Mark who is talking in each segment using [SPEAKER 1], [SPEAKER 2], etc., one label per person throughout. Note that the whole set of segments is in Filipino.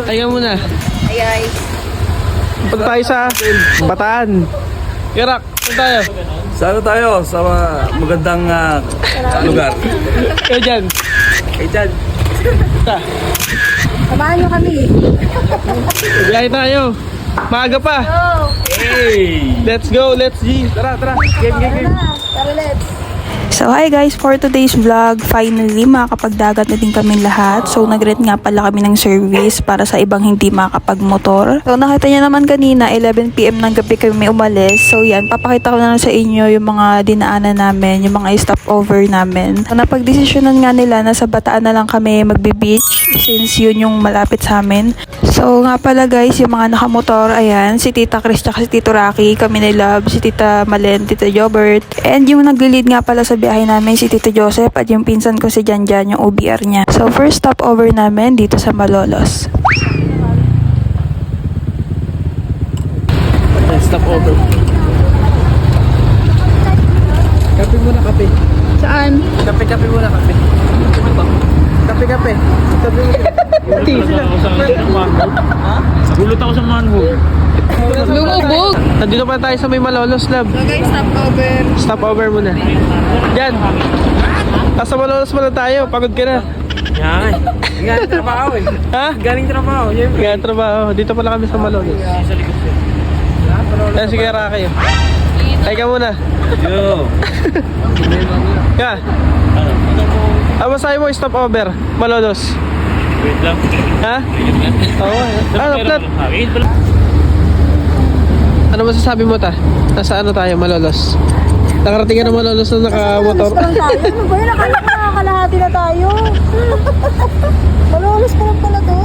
[SPEAKER 1] Ayaw muna.
[SPEAKER 2] Ayay.
[SPEAKER 1] Punta tayo sa Bataan. Irak, saan tayo?
[SPEAKER 3] Saan tayo? Sa magandang lugar.
[SPEAKER 1] Kayo dyan.
[SPEAKER 3] Hey, Chad.
[SPEAKER 2] Samahan nyo kami.
[SPEAKER 1] Biyahe tayo. Maaga pa.
[SPEAKER 3] Hey!
[SPEAKER 1] Let's go, let's G. Tara, tara. Game, game, game.
[SPEAKER 2] Tara, let's.
[SPEAKER 4] So hi guys, for today's vlog, finally makakapagdagat na din kami lahat. So nag-rent nga pala kami ng service para sa ibang hindi makakapagmotor. So nakita niyo naman kanina, 11 PM ng gabi kami umalis. So yan, papakita ko na lang sa inyo yung mga dinaanan namin, yung mga stopover namin. So napagdesisyonan nga nila na sa Bataan na lang kami magbe-beach since yun yung malapit sa amin. So nga pala guys, yung mga nakamotor, ayan, si Tita Chris at si Tito Rocky, kami ni Love, si Tita Malen, Tita Jobert, and yung nag-lead nga pala sa biyahe namin si Tito Joseph at yung pinsan ko si Janjan, yung OBR niya. So first stopover namin dito sa Malolos.
[SPEAKER 1] Stop over. Kape muna, kape.
[SPEAKER 2] Saan?
[SPEAKER 1] Kape muna, kape. Kape. Kape muna.
[SPEAKER 3] Gulot ako sa manhole.
[SPEAKER 2] Lumubog.
[SPEAKER 1] Nandito pa tayo sa may Malolos, Love.
[SPEAKER 2] So guys, stopover.
[SPEAKER 1] Stop over muna. Yan. Nasa Malolos muna tayo. Pagod ka na.
[SPEAKER 3] Yan. Galing trabaho eh.
[SPEAKER 1] Ha?
[SPEAKER 3] Galing trabaho.
[SPEAKER 1] Kaya trabaho. Dito pala kami sa Malolos. Yan, sige, Rocky. Ay ka muna.
[SPEAKER 3] Yo.
[SPEAKER 1] Ka. Ano sa'yo mo, stop over? Malolos.
[SPEAKER 3] Wait lang.
[SPEAKER 1] Ha? Oo. Ano, plat? Ano masasabi mo, ta? Nasa ano tayo, Malolos? Nakarating ka na Malolos na nakamotor.
[SPEAKER 2] Malolos pa lang tayo. Ano ba yun? Akala ko nakakalahati na tayo. Malolos pa lang pala to.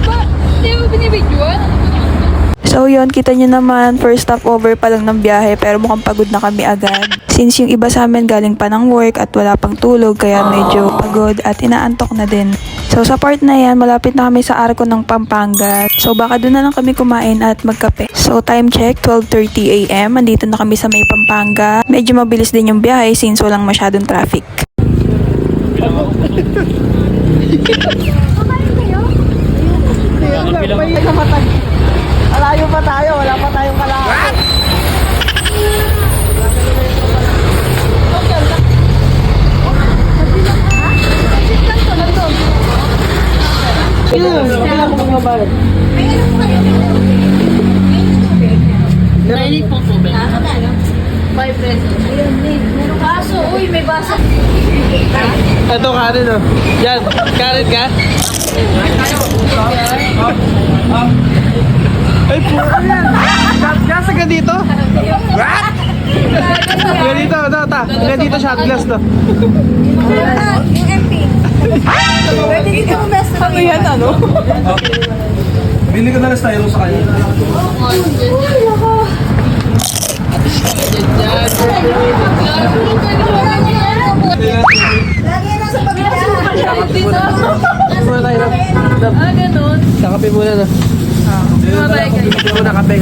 [SPEAKER 2] Ba? Hindi mo binibidyoan?
[SPEAKER 4] So yun, kita nyo naman, first stopover pa lang ng biyahe pero mukhang pagod na kami agad. Since yung iba sa amin galing pa ng work at wala pang tulog kaya medyo pagod at inaantok na din. So sa part na yan, malapit na kami sa arko ng Pampanga. So baka doon na lang kami kumain at magkape. So time check, 12:30 AM. Andito na kami sa may Pampanga. Medyo mabilis din yung biyahe since walang masyadong traffic.
[SPEAKER 2] Malayo pa tayo. Wala pa tayong kalahati.
[SPEAKER 1] Ito, kanin, oh. Yan, kanin ka? Ay, puro yan. Gasa ka dito? What? Ganito, ta. Ganito shot glass, to.
[SPEAKER 2] Yung MP. Pwede dito mo best ano yan, ano?
[SPEAKER 3] Bili ko na lang styro sa kanya.
[SPEAKER 2] Lagi na sa pagkakas.
[SPEAKER 1] Muna tayo, Love.
[SPEAKER 2] Ganun.
[SPEAKER 1] Kakape muna, no?
[SPEAKER 3] Bili ko na kape.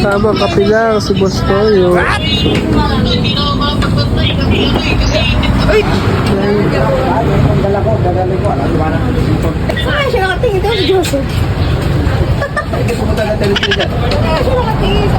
[SPEAKER 1] Tama, kape lang si Boss Toyo.
[SPEAKER 2] Ay, siya nakatingin daw si Joseph. Siya nakatingin.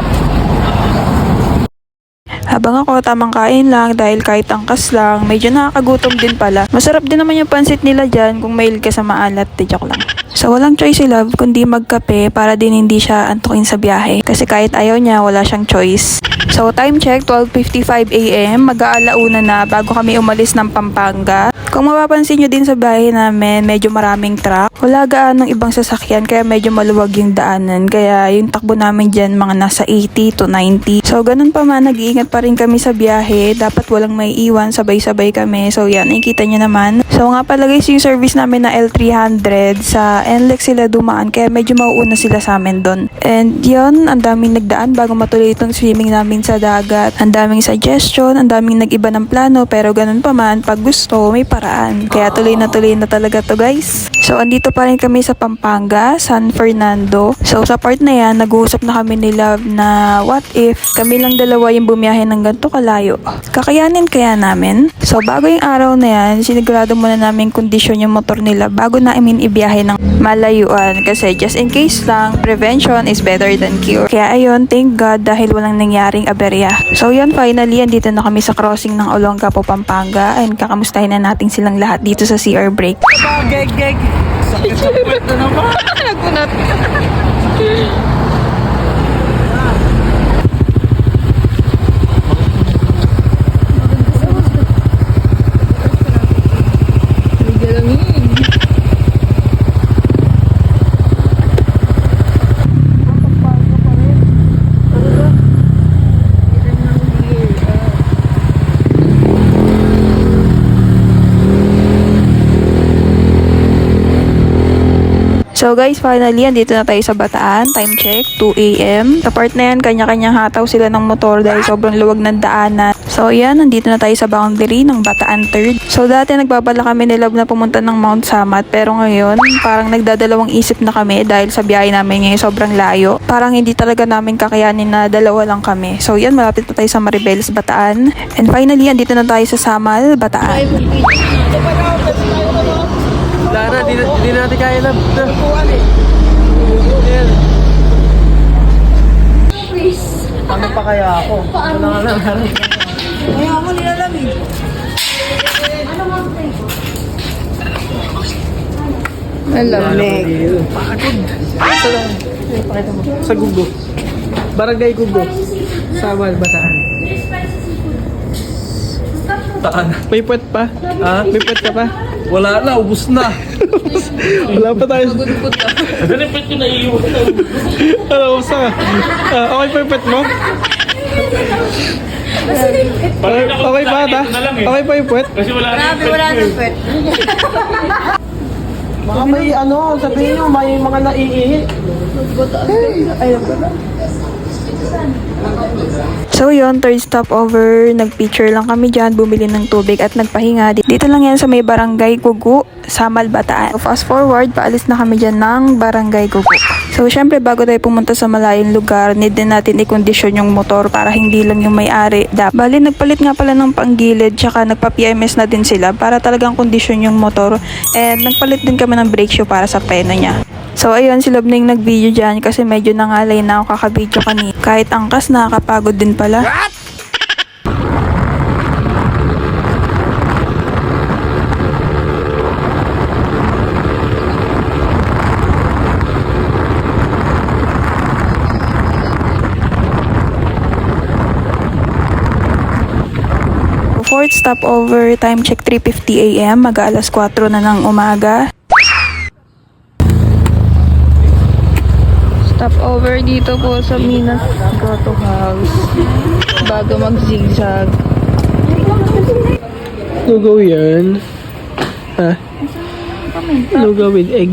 [SPEAKER 4] Habang ako tamang kain lang dahil kahit angkas lang, medyo nakakagutom din pala. Masarap din naman yung pansit nila dyan kung mahilig ka sa maalat, joke lang. So walang choice si Love kundi magkape para din hindi siya antukin sa biyahe. Kasi kahit ayaw niya, wala siyang choice. So time check, 12:55 AM, mag-aalauna na bago kami umalis ng Pampanga. Kung mapapansin nyo din sa bahay namin, medyo maraming truck. Wala gaanong ibang sasakyan kaya medyo maluwag yung daanan. Kaya yung takbo namin dyan mga nasa 80 to 90. So ganun pa man, nag-iingat pa rin kami sa biyahe. Dapat walang may iwan, sabay-sabay kami. So yan, nakikita nyo naman. So nga pala guys, yung service namin na L300 sa NLEX sila dumaan. Kaya medyo mauuna sila sa amin doon. And yun, ang daming nagdaan bago matuloy itong swimming namin sa dagat. Ang daming suggestion, ang daming nag-iba ng plano. Pero ganun pa man, pag gusto, may paraan. Kaya tuloy na talaga to guys. So, andito pa rin kami sa Pampanga, San Fernando. So, sa part na yan, nag-uusap na kami ni Love na what if kami lang dalawa yung bumiyahe ng ganito kalayo. Kakayanin kaya namin? So, bago yung araw na yan, sinigurado muna namin kondisyon yung motor nila bago namin ibiyahe ng malayuan. Kasi just in case lang, prevention is better than cure. Kaya ayun, thank God dahil walang nangyaring aberya. So, yun, finally, andito na kami sa crossing ng Olongapo, Pampanga. And kakamustahin na natin silang lahat dito sa CR break.
[SPEAKER 1] Geg. Sakit sa puwet na naman. Nagunat.
[SPEAKER 4] So guys, finally, andito na tayo sa Bataan. Time check, 2 a.m. Sa part na yan, kanya-kanyang hataw sila ng motor dahil sobrang luwag ng daanan. So yan, nandito na tayo sa boundary ng Bataan 3rd. So dati nagbabala kami ni Love na pumunta ng Mount Samat, pero ngayon parang nagdadalawang isip na kami dahil sa biyahe namin ngayon sobrang layo. Parang hindi talaga namin kakayanin na dalawa lang kami. So yan, malapit na tayo sa Maribeles, Bataan. And finally, andito na tayo sa Samal, Bataan.
[SPEAKER 1] Lara, di natin kaya na. Yan. Ano pa kaya ako? Ano na lang.
[SPEAKER 2] Kaya ako nilalamig.
[SPEAKER 1] Malamig. Pagod. Sa Gugo. Barangay Gugo. Samal, Bataan.
[SPEAKER 3] Taan.
[SPEAKER 1] May puwet pa?
[SPEAKER 3] Ha?
[SPEAKER 1] May puwet ka pa?
[SPEAKER 3] Wala na, ubus na.
[SPEAKER 1] Wala pa tayo.
[SPEAKER 3] Ganun pa ito naiiwan.
[SPEAKER 1] Ano, usa ka? Okay pa yung puwet mo? Okay pa ata? Okay pa yung puwet?
[SPEAKER 3] Kasi wala na
[SPEAKER 2] Grabe, wala nang pwet.
[SPEAKER 1] Baka may ano, sabihin nyo, may mga naiihi.
[SPEAKER 4] So yun, third stopover, nag-picture lang kami dyan, bumili ng tubig at nagpahinga. Dito lang yan sa may Barangay Gugu, Samal, Bataan. So fast forward, paalis na kami dyan ng Barangay Gugu. So syempre bago tayo pumunta sa malayong lugar, need din natin i-condition yung motor para hindi lang yung may-ari. Bali, nagpalit nga pala ng panggilid, tsaka nagpa-PMS na din sila para talagang condition yung motor. And nagpalit din kami ng brake shoe para sa preno niya. So ayun, si Love na yung nag-video dyan kasi medyo nangalay na ako kakabidyo kanina. Kahit angkas, nakakapagod din pala. Fourth stopover, time check 3:50 a.m. Mag-aalas 4 na ng umaga. Stopover dito po sa Minas Grotto House bago mag-zigzag.
[SPEAKER 1] Lugaw yan. Ha? Lugaw with egg.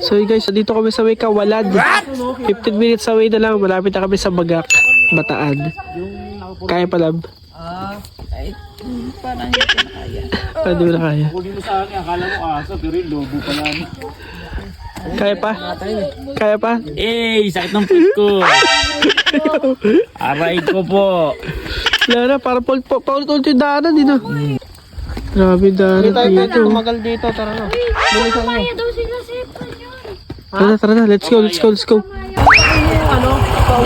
[SPEAKER 1] So guys, dito kami sa may Kawalad. 15 minutes away na lang. Malapit na kami sa Bagak, Bataan. Kaya pa, Love?
[SPEAKER 2] Parang hindi ko na kaya.
[SPEAKER 1] Hindi mo na kaya.
[SPEAKER 3] Kung dito sa akin, akala mo aso, pero yung lobo pala.
[SPEAKER 1] Kaya pa? Kaya pa?
[SPEAKER 5] Sakit ng puwit ko. Aray ko po.
[SPEAKER 1] Wala na, para paulit-ulit yung daanan dito. Grabe daanan dito.
[SPEAKER 3] Tumagal dito, tara na.
[SPEAKER 2] Mamaya daw sila sa
[SPEAKER 1] Tara na, let's go.
[SPEAKER 2] Hindi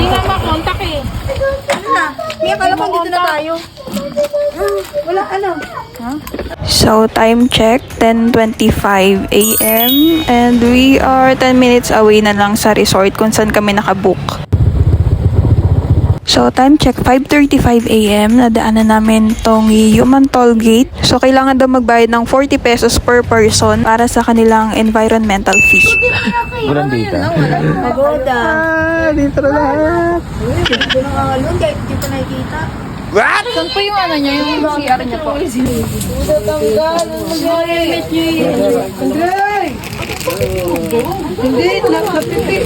[SPEAKER 2] nga makontak eh. Ano na? Hindi akala ko dito na tayo. Wala ano.
[SPEAKER 4] So, time check, 10:25 a.m. And we are 10 minutes away na lang sa resort kung saan kami nakabook. So, time check, 5:35 a.m. Nadaanan namin tong Human Toll Gate. So, kailangan daw magbayad ng 40 pesos per person para sa kanilang environmental fee.
[SPEAKER 5] Walang data.
[SPEAKER 2] Pagoda.
[SPEAKER 1] Dito na lahat.
[SPEAKER 2] Dito na ngangalun kahit hindi pa nakikita. What? Saan po yung ano niya? Yung CR niya po? Buda tanggal. Mag-helmet niyo yun. Hindi, napipi.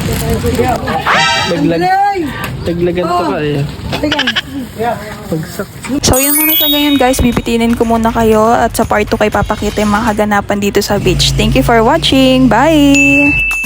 [SPEAKER 1] Taglagan pa ka eh. Pagsak.
[SPEAKER 4] So, yun muna sa ganyan guys. Bibitinin ko muna kayo at sa part 2 kay papakita yung mga kaganapan dito sa beach. Thank you for watching. Bye!